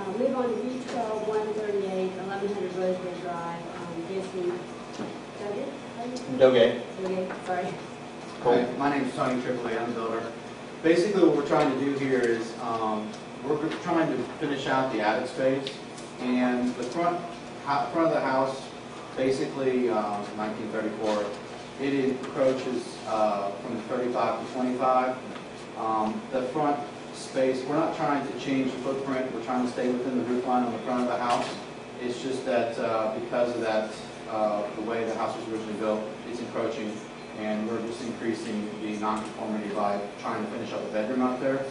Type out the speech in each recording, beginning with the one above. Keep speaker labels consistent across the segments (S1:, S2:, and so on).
S1: Move on to V12 138 1100 Rosewood Drive. Guessing.
S2: Okay.
S1: Okay. Sorry.
S3: Hi, my name is Tony Tripoli. I'm the builder. Basically, what we're trying to do here is we're trying to finish out the attic space, and the front of the house, basically 1934. It encroaches from 35 to 25. The front space, we're not trying to change the footprint. We're trying to stay within the roof line on the front of the house. It's just that because of that, the way the house was originally built, it's encroaching, and we're just increasing the nonconformity by trying to finish up a bedroom out there.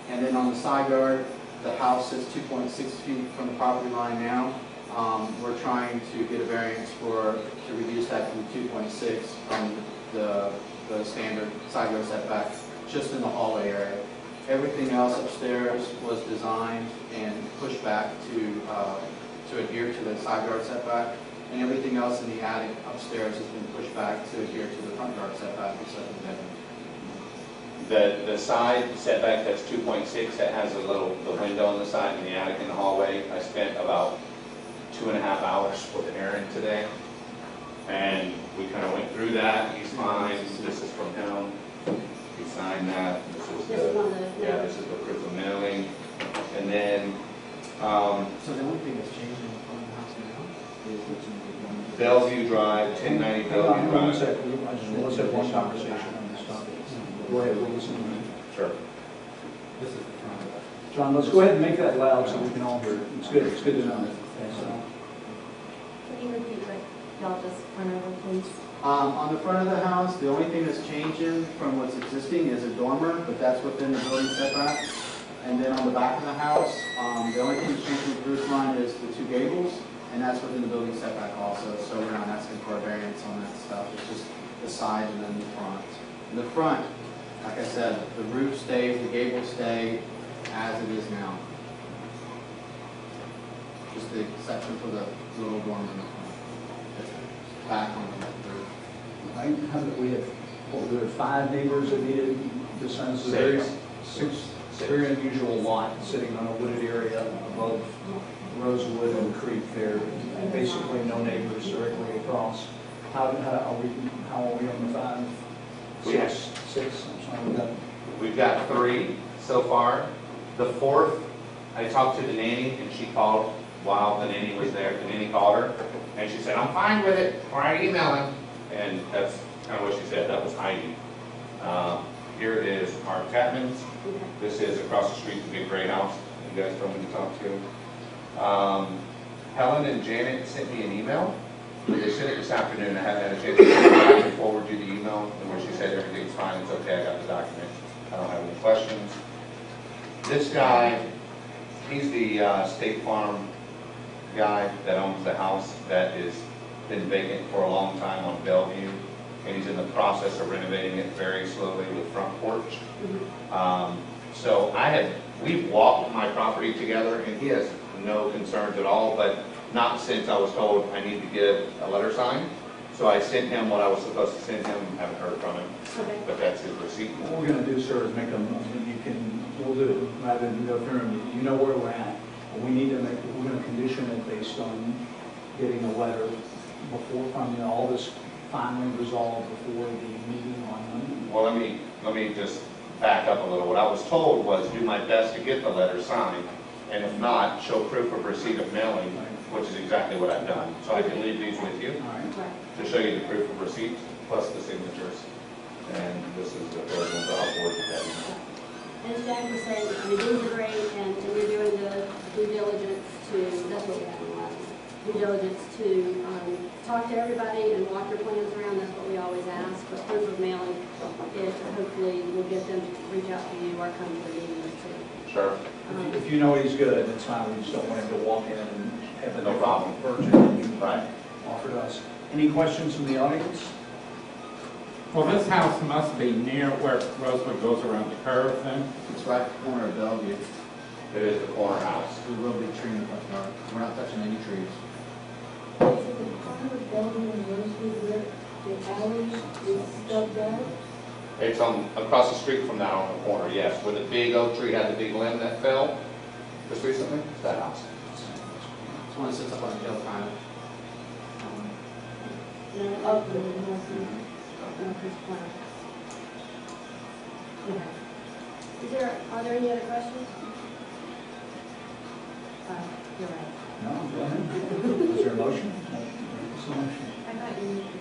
S3: And then on the side yard, the house is 2.6 feet from the property line now. We're trying to get a variance to reduce that to 2.6 from the standard side yard setback, just in the hallway area. Everything else upstairs was designed and pushed back to adhere to the side yard setback, and everything else in the attic upstairs has been pushed back to adhere to the front yard setback except for the bedroom.
S2: The side setback, that's 2.6, that has the window on the side in the attic and the hallway. I spent about 2.5 hours with Aaron today, and we kind of went through that. He's fine. This is from him. He signed that. This is the proof of mailing. And then
S3: So the only thing that's changing in the front of the house now is what's in the
S2: Bellevue Drive, 1090 Bellevue Drive.
S4: One second, I just want to have one conversation on this topic. Go ahead, we'll listen to you.
S2: Sure.
S3: This is the front of the house.
S4: John, let's go ahead and make that loud so we can all hear it. It's good to know.
S5: Can you repeat what y'all just went over, please?
S3: On the front of the house, the only thing that's changing from what's existing is a dormer, but that's within the building setback. And then on the back of the house, the only thing that's changing with the roof line is the two gables, and that's within the building setback also. So we're not asking for a variance on that stuff. It's just the side and then the front. In the front, like I said, the roof stays, the gables stay as it is now. Just the exception for the little dormer in the front. It's back on the roof.
S4: We had 5 neighbors that needed this house. Six. Very unusual lot sitting on a wooded area above Rosewood and Creek there. Basically no neighbors directly across. How are we on the 5? Six. I'm sorry.
S2: We've got 3 so far. The 4th, I talked to the nanny, and she called while the nanny was there. The nanny called her, and she said, "I'm fine with it," or I email him. And that's kind of what she said. That was Heidi. Here is our Tatmans. This is across the street, the big gray house you guys told me to talk to. Helen and Janet sent me an email. They sent it this afternoon. I haven't had a chance to go back and forward you the email, and where she said everything's fine, it's okay, I got the document. I don't have any questions. This guy, he's the State Farm guy that owns the house that has been vacant for a long time on Bellevue, and he's in the process of renovating it very slowly with front porch. So we've walked my property together, and he has no concerns at all, but not since I was told I need to get a letter signed. So I sent him what I was supposed to send him, haven't heard from him, but that's his receipt.
S4: What we're going to do, sir, is we'll do it rather than go through them. You know where we're at. But we're going to condition it based on getting a letter from all this finally resolved before the meeting on Monday.
S2: Well, let me just back up a little. What I was told was do my best to get the letter signed, and if not, show proof of receipt of mailing, which is exactly what I've done. So I can leave these with you to show you the proof of receipt plus the signatures. And this is the third one, so I'll forward you that.
S1: As Jack was saying, these are great, and you're doing the due diligence that's what we have in the last, due diligence to talk to everybody and walk your plans around. That's what we always ask. But proof of mailing, hopefully we'll get them to reach out to you or come to the meeting too.
S2: Sure.
S4: If you know he's good, it's fine. We just don't want him to walk in and have a
S2: no problem
S4: version you
S2: right.
S4: offered us. Any questions from the audience?
S6: Well, this house must be near where Rosewood goes around the curve then?
S3: It's right at the corner of Bellevue.
S2: It is the corner house.
S3: There's a real big tree in the front yard. We're not touching any trees.
S2: It's across the street from that on the corner, yes. Where the big oak tree had the big limb that fell, just recently, that house.
S3: This one sits up on the hill kind of.
S1: No,
S5: Oh,
S1: no, Chris Plan. Okay. Are there any other questions? You're right.
S4: No, go ahead. Is there a motion? What's the motion?
S5: I thought you needed to.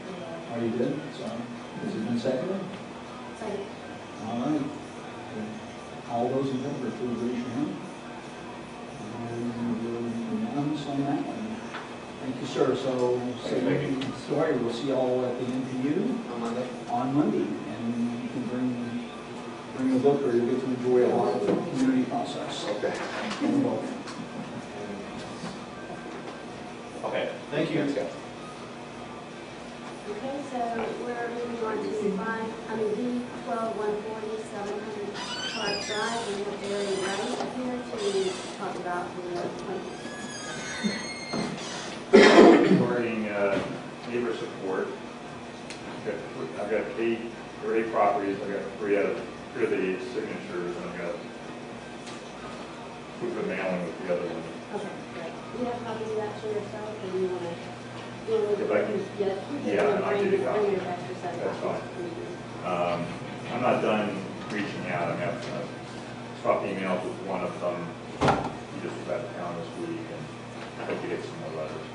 S4: Oh, you did? So, has it been seconded?
S1: Second.
S4: All right. All those in favor, please raise your hand. And we're unanimous on that one. Thank you, sir. So, sorry, we'll see you all at the NPU
S3: On Monday?
S4: on Monday. And you can bring a book or you'll get to enjoy a lot of the community process.
S2: Okay. Okay.
S3: Thank you.
S1: Okay, so we're moving on to D12-140, 700 Park Drive. We have Barry Wright here to talk about the plans.
S7: Regarding neighbor support, I've got eight properties. I've got three of the signatures, and I've got proof of mailing with the other one.
S1: Okay, great. Do you have copies of that to yourself, or do you want to?
S7: If I can-
S1: Yes.
S7: Yeah, I'll give you a copy.
S1: Bring your extra set of
S7: That's
S1: copies.
S7: I'm not done reaching out. I mean, I've swapped emails with one of them. He just was out of town this week, and I hope to get some more letters.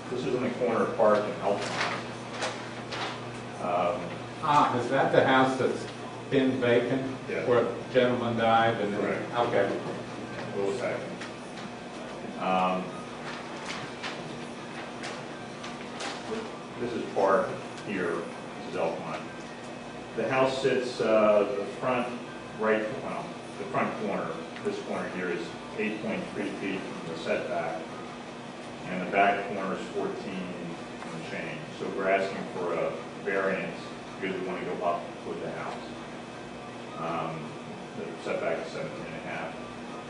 S7: This is in the corner of Park and Elkhorn.
S6: Is that the house that's been vacant?
S7: Yeah.
S6: Where a gentleman died and then?
S7: Correct.
S6: Okay.
S7: Will second. This is Park here. This is Elkhorn. The house sits the front right, well, the front corner. This corner here is 8.3 feet from the setback, and the back corner is 14 and change. So we're asking for a variance because we want to go up with the house. The setback is 17.5.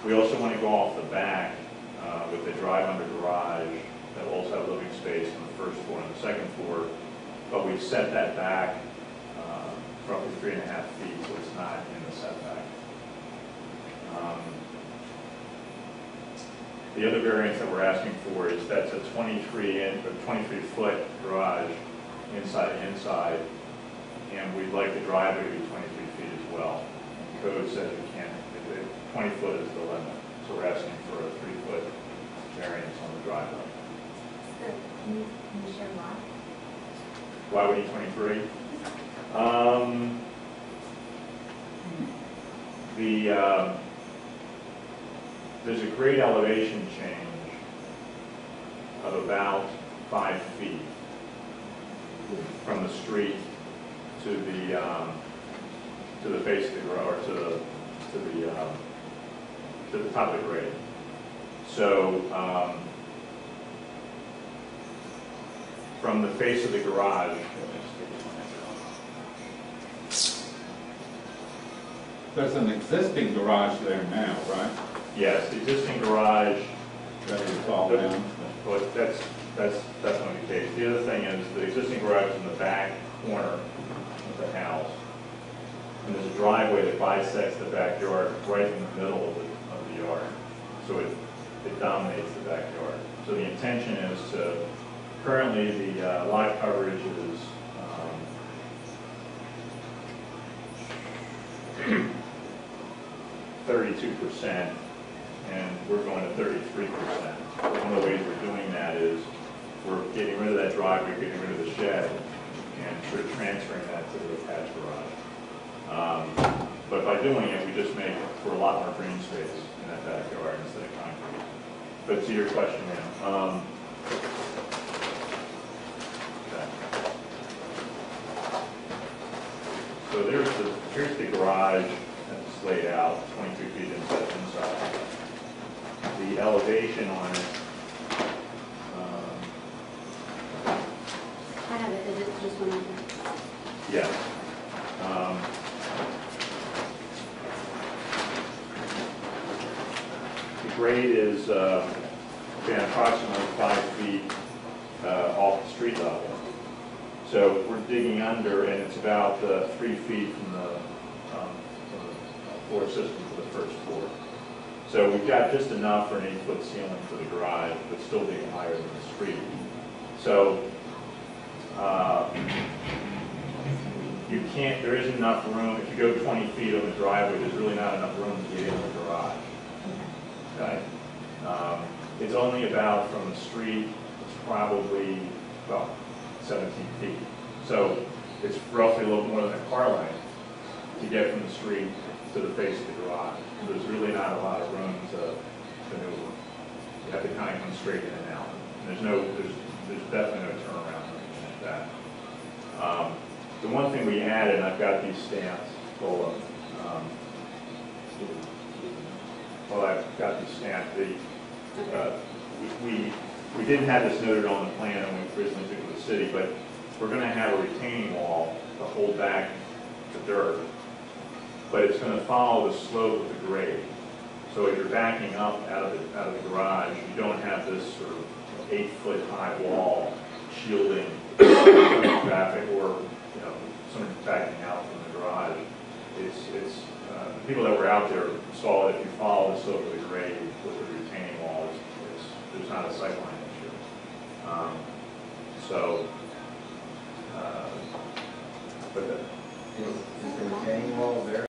S7: We also want to go off the back with the drive-under garage that will also have living space on the first floor and the second floor, but we've set that back roughly 3.5 feet, so it's not in the setback. The other variance that we're asking for is that's a 23-foot garage inside, and we'd like the driveway to be 23 feet as well. Code says we can't, 20 foot is the limit, so we're asking for a 3-foot variance on the driveway.
S5: Can you share why?
S7: Why we need 23? There's a grade elevation change of about 5 feet from the street to the base of the grower, to the top of the grade. So from the face of the garage,
S6: There's an existing garage there now, right?
S7: yes, the existing garage.
S6: That is fall down.
S7: Well, that's definitely the case. The other thing is the existing garage is in the back corner of the house, and there's a driveway that bisects the backyard right in the middle of the yard, so it dominates the backyard. So the intention is to, currently the lot coverage is 32%, and we're going to 33%. One of the ways we're doing that is we're getting rid of that driveway, getting rid of the shed, and sort of transferring that to the attached garage. But by doing it, we just make for a lot more green space in that backyard instead of concrete. But to your question, ma'am, okay. So here's the garage that's laid out, 22 feet inside. The elevation on it,
S1: I have it, is it just one of them?
S7: yes. The grade is approximately 5 feet off the street level. So we're digging under, and it's about 3 feet from the floor system for the first floor. So we've got just enough for an 8-foot ceiling for the garage, but still being higher than the street. So there isn't enough room. If you go 20 feet on the driveway, there's really not enough room to get in the garage. Okay. It's only about from the street, it's probably, well, 17 feet. So it's roughly a little more than a car length to get from the street to the face of the garage. There's really not a lot of room to maneuver. You have to kind of come straight in and out. And there's definitely no turnaround or anything like that. The one thing we added, I've got these stamps full of, I've got these stamps. We didn't have this noted on the plan when we originally took it to the city, but we're going to have a retaining wall to hold back the dirt. But it's going to follow the slope of the grade. So if you're backing up out of the garage, you don't have this sort of 8-foot high wall shielding traffic or someone backing out from the garage. The people that were out there saw that if you follow the slope of the grade with the retaining wall, there's not a sightline issue. So